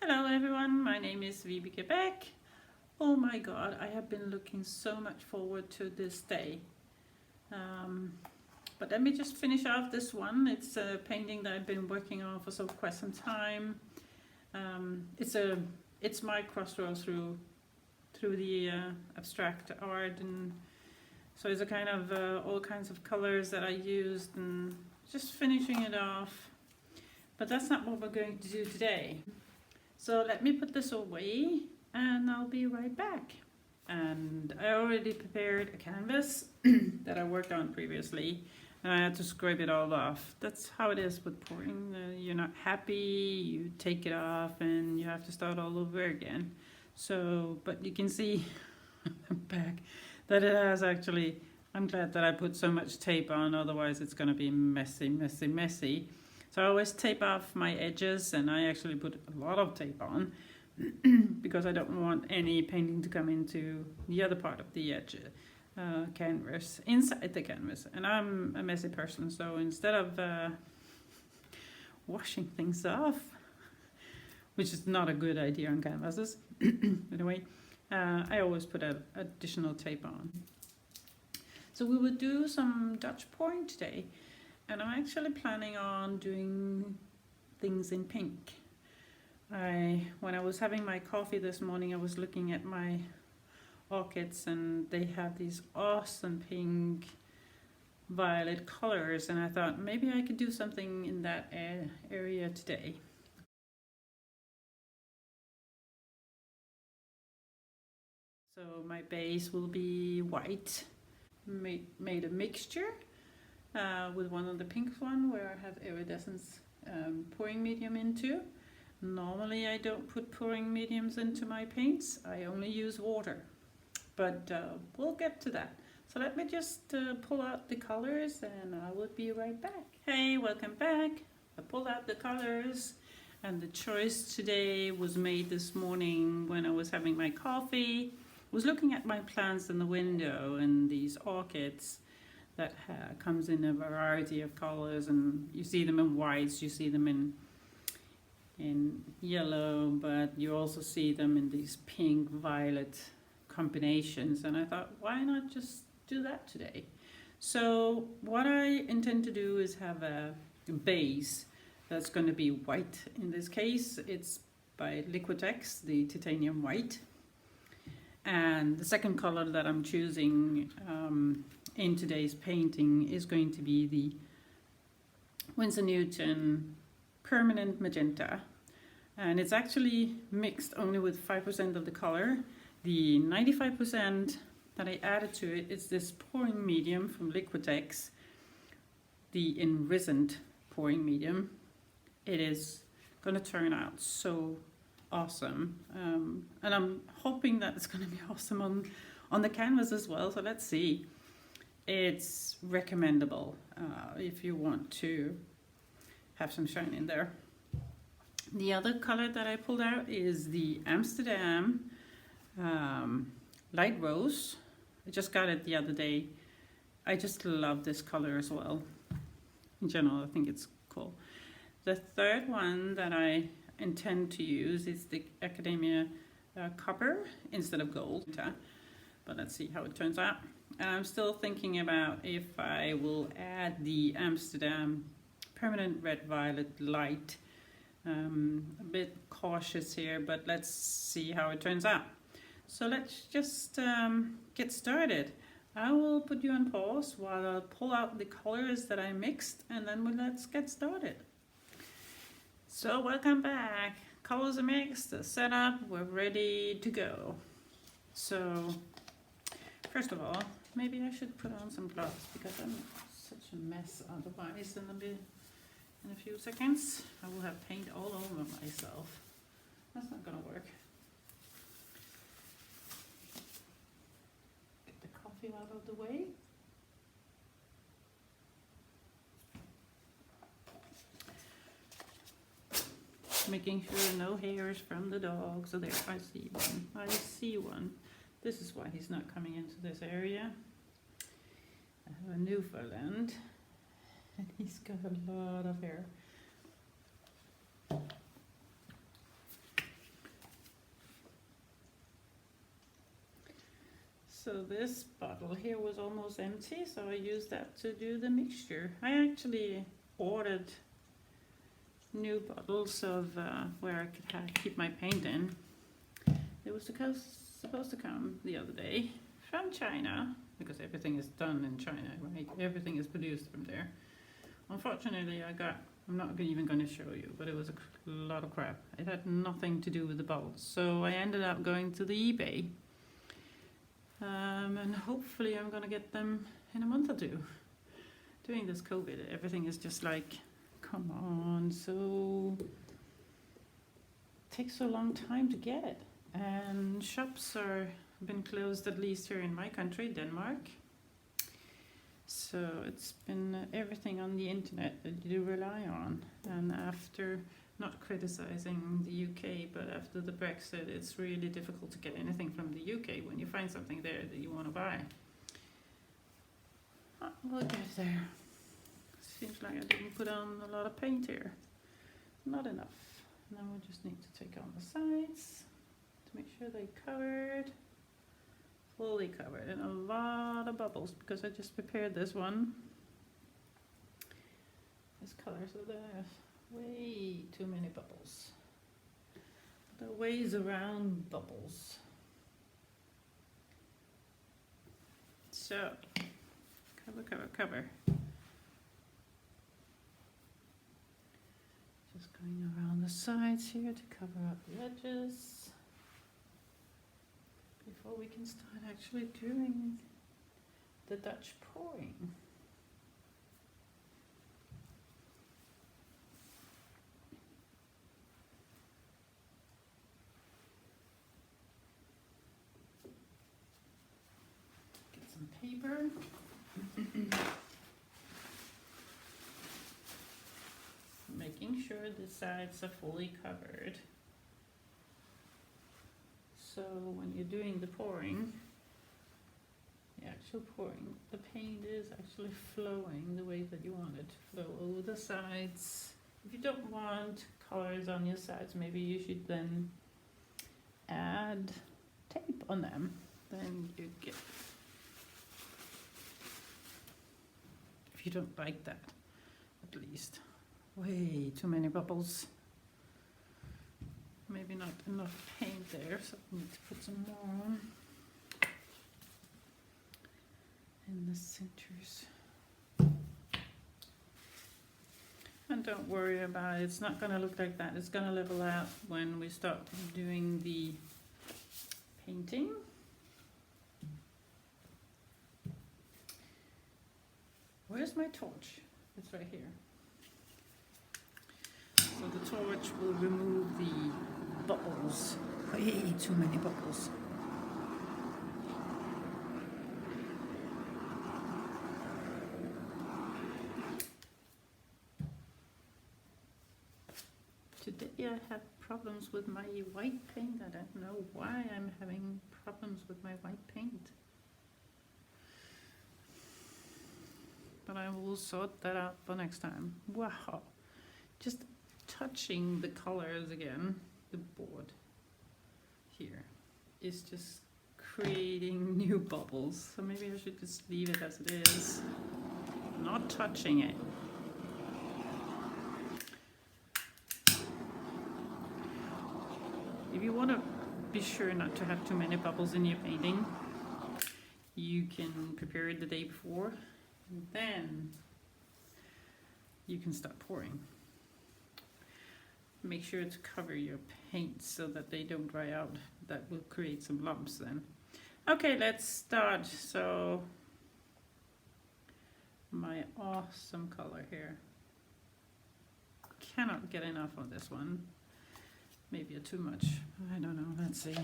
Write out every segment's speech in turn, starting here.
Hello everyone, my name is Wiebeke Beck. Oh my god, I have been looking so much forward to this day. But let me just finish off this one. It's a painting that I've been working on for quite some time. It's my crossroad through the abstract art, and so it's a kind of all kinds of colors that I used and just finishing it off. But that's not what we're going to do today. So let me put this away and I'll be right back. And I already prepared a canvas that I worked on previously, and I had to scrape it all off. That's how it is with pouring. You're not happy, you take it off and you have to start all over again. So, but you can see back that it has actually, I'm glad that I put so much tape on, otherwise it's going to be messy. So I always tape off my edges, and I actually put a lot of tape on because I don't want any painting to come into the other part of the edge canvas, inside the canvas. And I'm a messy person, so instead of washing things off, which is not a good idea on canvases, anyway, I always put additional tape on. So we will do some Dutch pouring today. And I'm actually planning on doing things in pink. When I was having my coffee this morning, I was looking at my orchids, and they have these awesome pink violet colors, and I thought maybe I could do something in that area today. So my base will be white, made a mixture with one of the pink one where I have Iridescent pouring medium into. Normally I don't put pouring mediums into my paints, I only use water, but we'll get to that. So let me just pull out the colors and I will be right back. Hey, welcome back. I pulled out the colors, and the choice today was made this morning when I was having my coffee. I was looking at my plants in the window and these orchids that comes in a variety of colors, and you see them in whites, you see them in yellow, but you also see them in these pink violet combinations, and I thought, why not just do that today? So what I intend to do is have a base that's going to be white. In this case it's by Liquitex, the titanium white, and the second color that I'm choosing in today's painting is going to be the Winsor Newton Permanent Magenta, and it's actually mixed only with 5% of the color. The 95% that I added to it is this pouring medium from Liquitex, the Iridescent pouring medium. It is going to turn out so awesome, and I'm hoping that it's going to be awesome on the canvas as well, so let's see. It's recommendable if you want to have some shine in there. The other color that I pulled out is the Amsterdam light rose. I just got it the other day. I just love this color as well. In general, I think it's cool. The third one that I intend to use is the Acrylic copper instead of gold, but let's see how it turns out. And I'm still thinking about if I will add the Amsterdam Permanent Red Violet Light. A bit cautious here, but let's see how it turns out. So let's just get started. I will put you on pause while I pull out the colors that I mixed, and then let's get started. So welcome back. Colors are mixed, set up, we're ready to go. So first of all, maybe I should put on some gloves because I'm such a mess otherwise in a few seconds. I will have paint all over myself. That's not gonna work. Get the coffee out of the way. Making sure no hairs from the dog. So there, I see one. I see one. This is why he's not coming into this area. I have a Newfoundland, and he's got a lot of hair. So this bottle here was almost empty, so I used that to do the mixture. I actually ordered new bottles of where I could keep my paint in. It was supposed to come the other day from China, because everything is done in China, right? Everything is produced from there. Unfortunately, I'm not even going to show you, but it was a lot of crap. It had nothing to do with the bottles. So I ended up going to the eBay. And hopefully I'm going to get them in a month or two. During this COVID, everything is just like, come on, so it takes so long time to get it. And shops are been closed, at least here in my country, Denmark. So it's been everything on the internet that you rely on. And after, not criticizing the UK, but after the Brexit, it's really difficult to get anything from the UK when you find something there that you want to buy. We'll get there. Seems like I didn't put on a lot of paint here. Not enough. Now we just need to take on the sides to make sure they're covered. Fully covered, and a lot of bubbles because I just prepared this one. This color, so there's way too many bubbles. There are ways around bubbles. So, cover. Just going around the sides here to cover up the edges. Before we can start actually doing the Dutch pouring. Get some paper. Making sure the sides are fully covered. So when you're doing the pouring, the actual pouring, the paint is actually flowing the way that you want it to flow over the sides. If you don't want colors on your sides, maybe you should then add tape on them. Then you get, if you don't like that, at least. Way too many bubbles. Maybe not enough paint there, so I need to put some more on in the centers. And don't worry about it, it's not going to look like that. It's going to level out when we start doing the painting. Where's my torch? It's right here. So the torch will remove the bubbles. Way too many bubbles. Today I have problems with my white paint. I don't know why I'm having problems with my white paint. But I will sort that out for next time. Wow. Just touching the colors again, the board here is just creating new bubbles. So maybe I should just leave it as it is, not touching it. If you want to be sure not to have too many bubbles in your painting, you can prepare it the day before, and then you can start pouring. Make sure to cover your paint so that they don't dry out. That will create some lumps then. Okay, let's start. So, my awesome color here. Cannot get enough of this one. Maybe too much. I don't know. Let's see.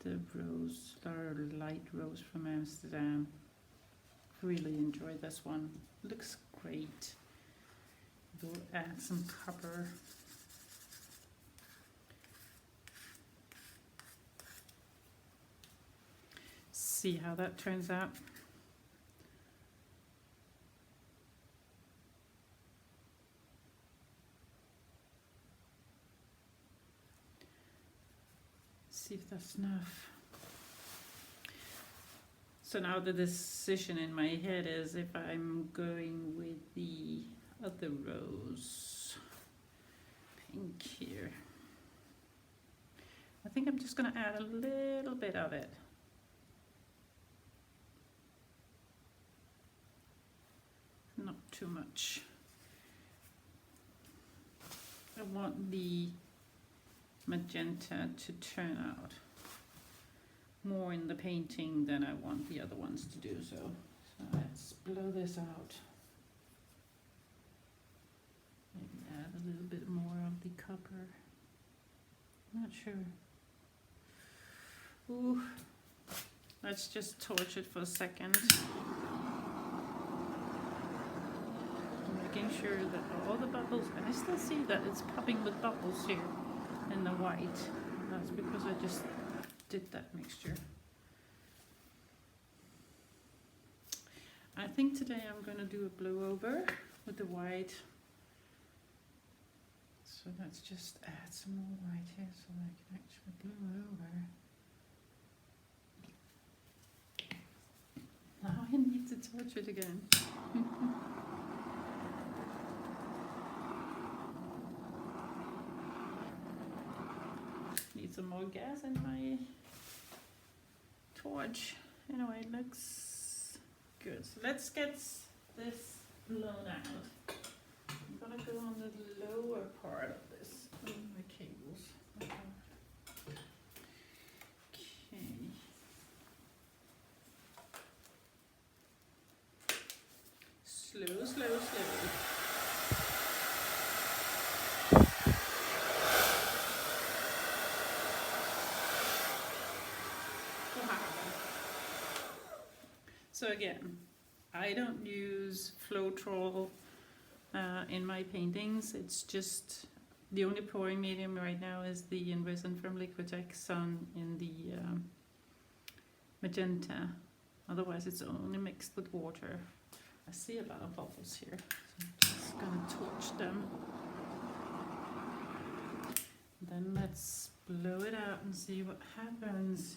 The rose, or light rose from Amsterdam. Really enjoy this one. Looks great. We'll add some copper. See how that turns out. See if that's enough. So now the decision in my head is if I'm going with the other rose pink here. I think I'm just gonna add a little bit of it. Not too much. I want the magenta to turn out more in the painting than I want the other ones to do so. So let's blow this out. Maybe add a little bit more of the copper. Not sure. Ooh. Let's just torch it for a second. Making sure that all the bubbles, and I still see that it's popping with bubbles here in the white. That's because I just did that mixture. I think today I'm going to do a blow over with the white. So let's just add some more white here so I can actually blow over. Now I need to torch it again. Need some more gas in my torch. Anyway, it looks good. So let's get this blown out. I'm gonna go on the lower part of this. Oh, my cables. Okay. Slow, slow, slow. So again, I don't use floetrol in my paintings. It's just the only pouring medium right now is the Iridescent from Liquitex in the magenta. Otherwise, it's only mixed with water. I see a lot of bubbles here, so I'm just gonna torch them. Then let's blow it out and see what happens.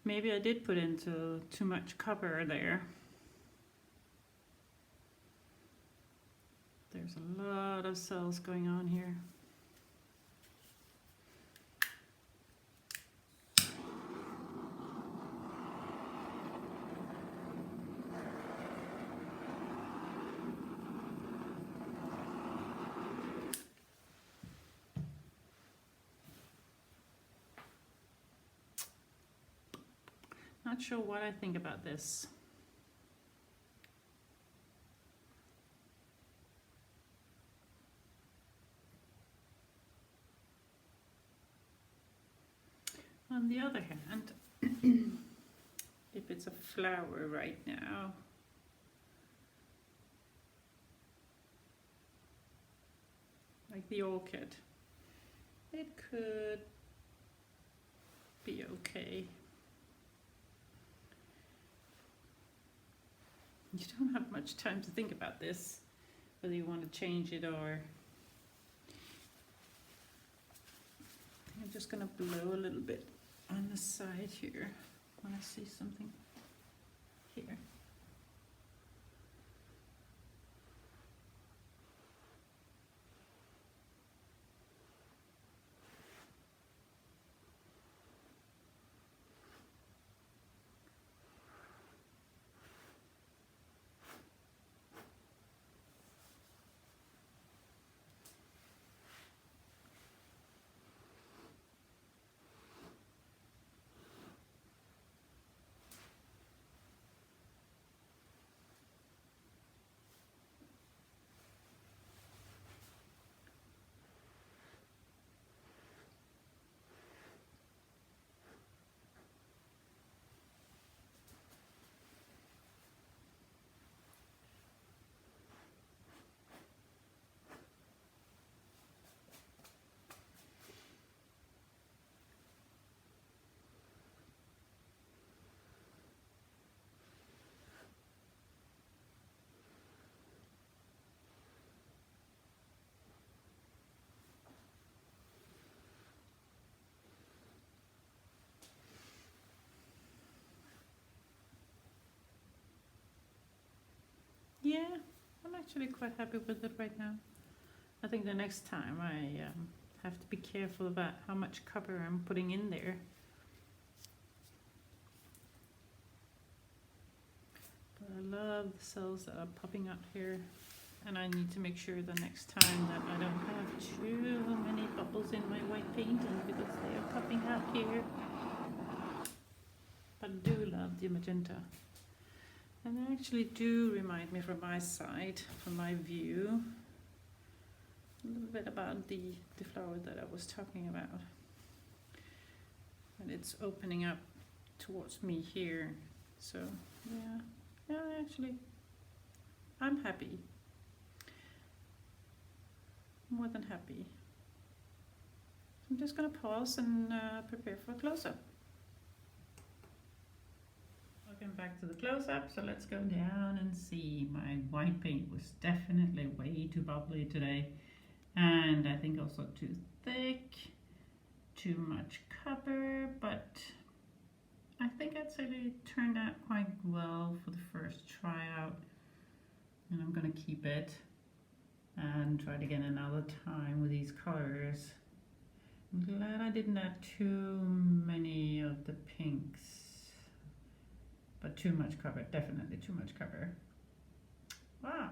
Maybe I did put into too much copper there. There's a lot of cells going on here. Not sure what I think about this. On the other hand, if it's a flower right now, like the orchid, it could be okay. You don't have much time to think about this, whether you want to change it or... I'm just going to blow a little bit on the side here when I see something here. actually quite happy with it right now. I think the next time I have to be careful about how much copper I'm putting in there. But I love the cells that are popping out here, and I need to make sure the next time that I don't have too many bubbles in my white painting because they are popping out here. But I do love the magenta. And they actually do remind me from my side, from my view, a little bit about the flower that I was talking about. And it's opening up towards me here. So yeah, actually, I'm happy. More than happy. I'm just gonna pause and prepare for a close-up. Welcome back to the close-up. So let's go down and see. My white paint was definitely way too bubbly today, and I think also too thick, too much copper, but I think actually it turned out quite well for the first tryout, and I'm gonna keep it and try it again another time with these colors. I'm glad I didn't add too many of the pinks, but too much cover, definitely too much cover. Wow.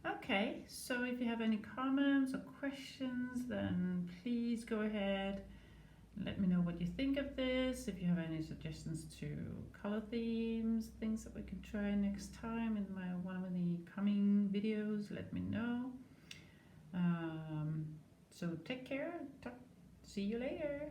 Okay, so if you have any comments or questions, then please go ahead. Let me know what you think of this. If you have any suggestions to color themes, things that we can try next time in one of the coming videos, let me know. So take care. See you later.